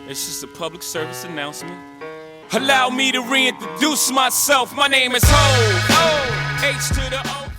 It's just a public service announcement. Allow me to reintroduce myself. My name is Ho. H to the O.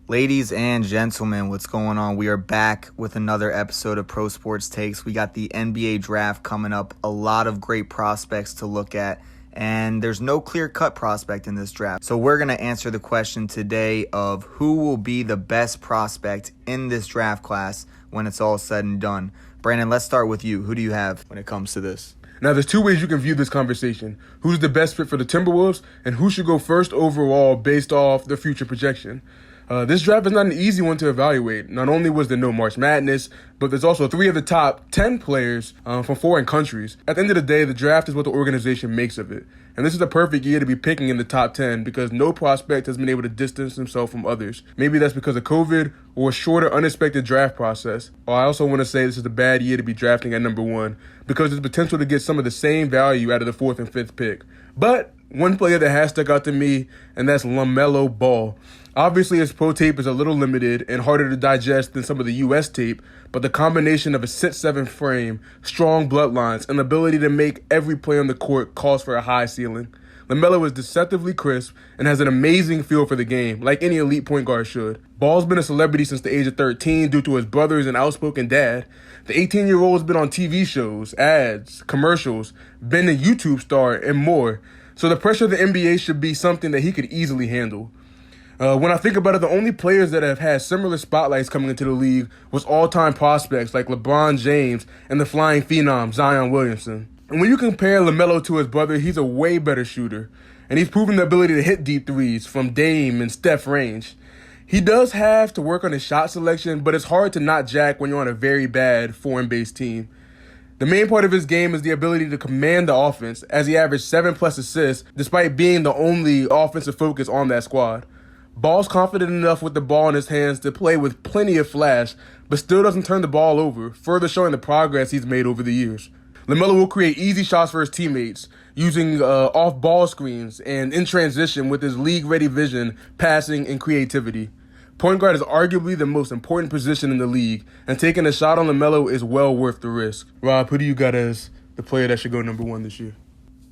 Ladies and gentlemen, what's going on? We are back with another episode of Pro Sports Takes. We got the NBA draft coming up. A lot of great prospects to look at. And there's no clear-cut prospect in this draft. So we're going to answer the question today of who will be the best prospect in this draft class when it's all said and done. Brandon, let's start with you. Who do you have when it comes to this? Now, there's two ways you can view this conversation. Who's the best fit for the Timberwolves, and who should go first overall based off their future projection. This draft is not an easy one to evaluate. Not only was there no March Madness, but there's also 3 of the top 10 players from foreign countries. At the end of the day, the draft is what the organization makes of it. And this is the perfect year to be picking in the top 10 because no prospect has been able to distance himself from others. Maybe that's because of COVID or a shorter, unexpected draft process. Or I also want to say this is a bad year to be drafting at number 1 because there's potential to get some of the same value out of the 4th and 5th pick. But one player that has stuck out to me, and that's LaMelo Ball. Obviously, his pro tape is a little limited and harder to digest than some of the U.S. tape, but the combination of a 6'7" frame, strong bloodlines, and ability to make every play on the court calls for a high ceiling. LaMelo is deceptively crisp and has an amazing feel for the game, like any elite point guard should. Ball's been a celebrity since the age of 13 due to his brother is an outspoken dad. The 18-year-old has been on TV shows, ads, commercials, been a YouTube star, and more. So the pressure of the NBA should be something that he could easily handle. When I think about it, the only players that have had similar spotlights coming into the league was all-time prospects like LeBron James and the flying phenom Zion Williamson. And when you compare LaMelo to his brother, he's a way better shooter. And he's proven the ability to hit deep threes from Dame and Steph range. He does have to work on his shot selection, but it's hard to not jack when you're on a very bad foreign-based team. The main part of his game is the ability to command the offense, as he averaged 7+ assists despite being the only offensive focus on that squad. Ball's confident enough with the ball in his hands to play with plenty of flash, but still doesn't turn the ball over, further showing the progress he's made over the years. LaMelo will create easy shots for his teammates, using off-ball screens and in transition with his league-ready vision, passing, and creativity. Point guard is arguably the most important position in the league, and taking a shot on LaMelo is well worth the risk. Rob, who do you got as the player that should go number 1 this year?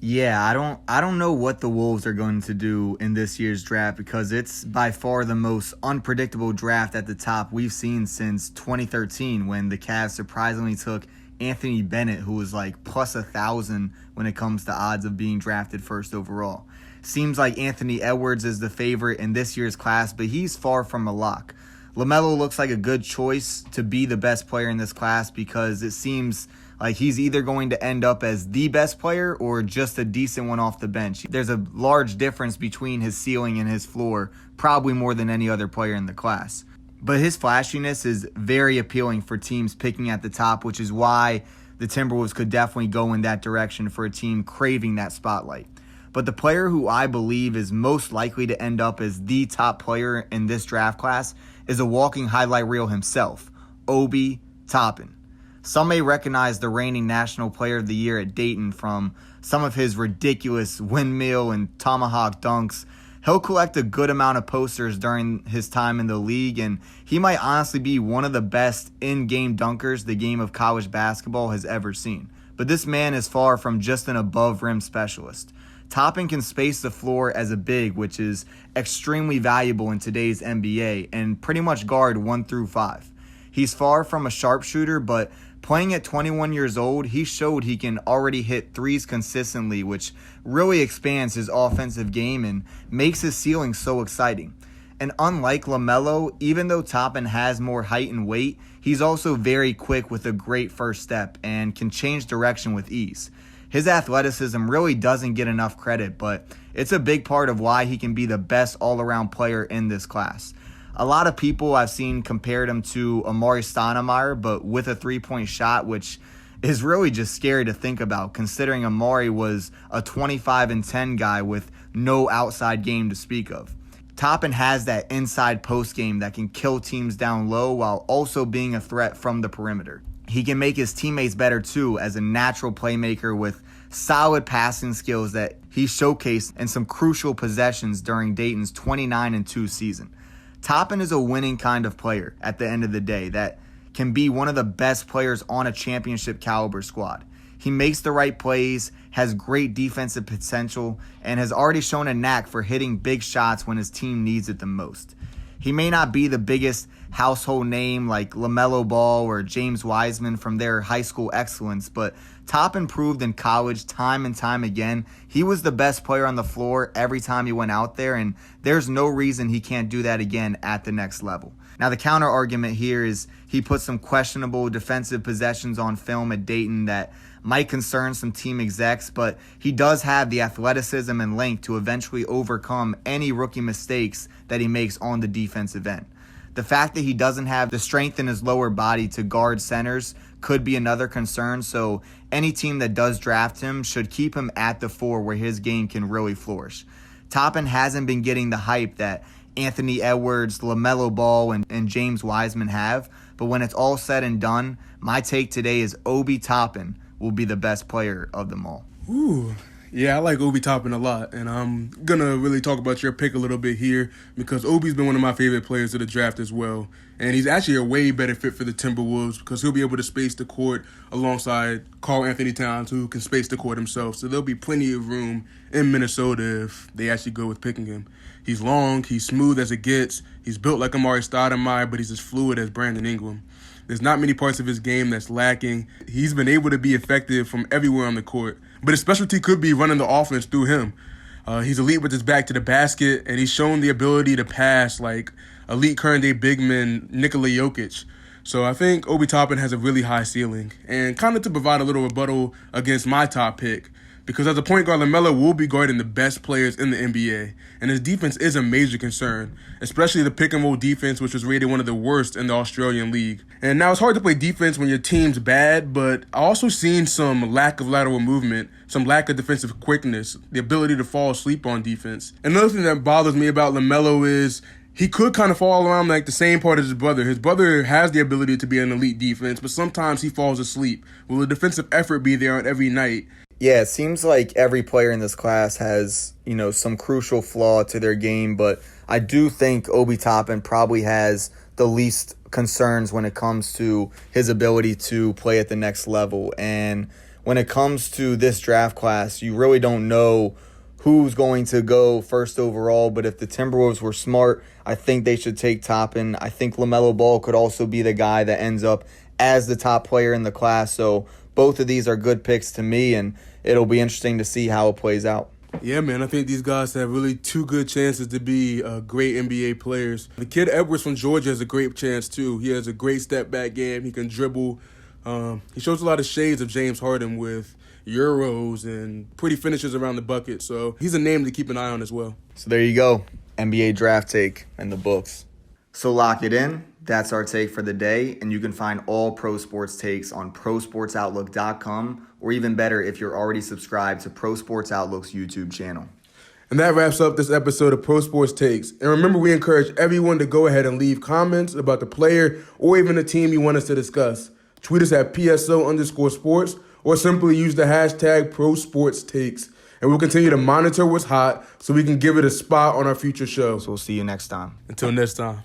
Yeah, I don't know what the Wolves are going to do in this year's draft because it's by far the most unpredictable draft at the top we've seen since 2013 when the Cavs surprisingly took Anthony Bennett, who was like plus 1,000 when it comes to odds of being drafted first overall. Seems like Anthony Edwards is the favorite in this year's class, but he's far from a lock. LaMelo looks like a good choice to be the best player in this class because it seems like he's either going to end up as the best player or just a decent one off the bench. There's a large difference between his ceiling and his floor, probably more than any other player in the class. But his flashiness is very appealing for teams picking at the top, which is why the Timberwolves could definitely go in that direction for a team craving that spotlight. But the player who I believe is most likely to end up as the top player in this draft class is a walking highlight reel himself, Obi Toppin. Some may recognize the reigning National Player of the Year at Dayton from some of his ridiculous windmill and tomahawk dunks. He'll collect a good amount of posters during his time in the league, and he might honestly be one of the best in-game dunkers the game of college basketball has ever seen. But this man is far from just an above-rim specialist. Toppin can space the floor as a big, which is extremely valuable in today's NBA, and pretty much guard 1 through 5. He's far from a sharpshooter, but playing at 21 years old, he showed he can already hit threes consistently, which really expands his offensive game and makes his ceiling so exciting. And unlike LaMelo, even though Toppin has more height and weight, he's also very quick with a great first step and can change direction with ease. His athleticism really doesn't get enough credit, but it's a big part of why he can be the best all-around player in this class. A lot of people I've seen compared him to Amari Stoudemire, but with a three-point shot, which is really just scary to think about, considering Amari was a 25-10 guy with no outside game to speak of. Toppin has that inside post game that can kill teams down low while also being a threat from the perimeter. He can make his teammates better too as a natural playmaker with solid passing skills that he showcased in some crucial possessions during Dayton's 29-2 season. Toppin is a winning kind of player at the end of the day that can be one of the best players on a championship caliber squad. He makes the right plays, has great defensive potential, and has already shown a knack for hitting big shots when his team needs it the most. He may not be the biggest household name like LaMelo Ball or James Wiseman from their high school excellence, but Toppin proved in college time and time again he was the best player on the floor every time he went out there, and there's no reason he can't do that again at the next level. Now, the counter argument here is he put some questionable defensive possessions on film at Dayton that might concern some team execs, but he does have the athleticism and length to eventually overcome any rookie mistakes that he makes on the defensive end. The fact that he doesn't have the strength in his lower body to guard centers could be another concern, so any team that does draft him should keep him at the 4 where his game can really flourish. Toppin hasn't been getting the hype that Anthony Edwards, LaMelo Ball, and James Wiseman have, but when it's all said and done, my take today is Obi Toppin will be the best player of them all. Ooh, yeah, I like Obi Toppin a lot, and I'm going to really talk about your pick a little bit here because Obi's been one of my favorite players of the draft as well, and he's actually a way better fit for the Timberwolves because he'll be able to space the court alongside Karl Anthony Towns, who can space the court himself, so there'll be plenty of room in Minnesota if they actually go with picking him. He's long, he's smooth as it gets, he's built like Amari Stoudemire, but he's as fluid as Brandon Ingram. There's not many parts of his game that's lacking. He's been able to be effective from everywhere on the court. But his specialty could be running the offense through him. He's elite with his back to the basket, and he's shown the ability to pass like elite current-day big man Nikola Jokic. So I think Obi Toppin has a really high ceiling. And kind of to provide a little rebuttal against my top pick, because as a point guard, LaMelo will be guarding the best players in the NBA, and his defense is a major concern, especially the pick-and-roll defense, which was rated one of the worst in the Australian League. And now it's hard to play defense when your team's bad, but I also seen some lack of lateral movement, some lack of defensive quickness, the ability to fall asleep on defense. Another thing that bothers me about LaMelo is he could kind of fall around like the same part as his brother. His brother has the ability to be an elite defense, but sometimes he falls asleep. Will the defensive effort be there on every night? Yeah, it seems like every player in this class has, some crucial flaw to their game, but I do think Obi Toppin probably has the least concerns when it comes to his ability to play at the next level. And when it comes to this draft class, you really don't know who's going to go first overall, but if the Timberwolves were smart, I think they should take Toppin. I think LaMelo Ball could also be the guy that ends up as the top player in the class, so both of these are good picks to me, and it'll be interesting to see how it plays out. Yeah, man, I think these guys have really two good chances to be great NBA players. The kid Edwards from Georgia has a great chance, too. He has a great step-back game. He can dribble. He shows a lot of shades of James Harden with Euros and pretty finishes around the bucket. So he's a name to keep an eye on as well. So there you go. NBA draft take in the books. So lock it in. That's our take for the day, and you can find all pro sports takes on prosportsoutlook.com, or even better if you're already subscribed to Pro Sports Outlook's YouTube channel. And that wraps up this episode of Pro Sports Takes. And remember, we encourage everyone to go ahead and leave comments about the player or even the team you want us to discuss. Tweet us at PSO_sports or simply use the hashtag ProSportsTakes. And we'll continue to monitor what's hot so we can give it a spot on our future show. So we'll see you next time. Until next time.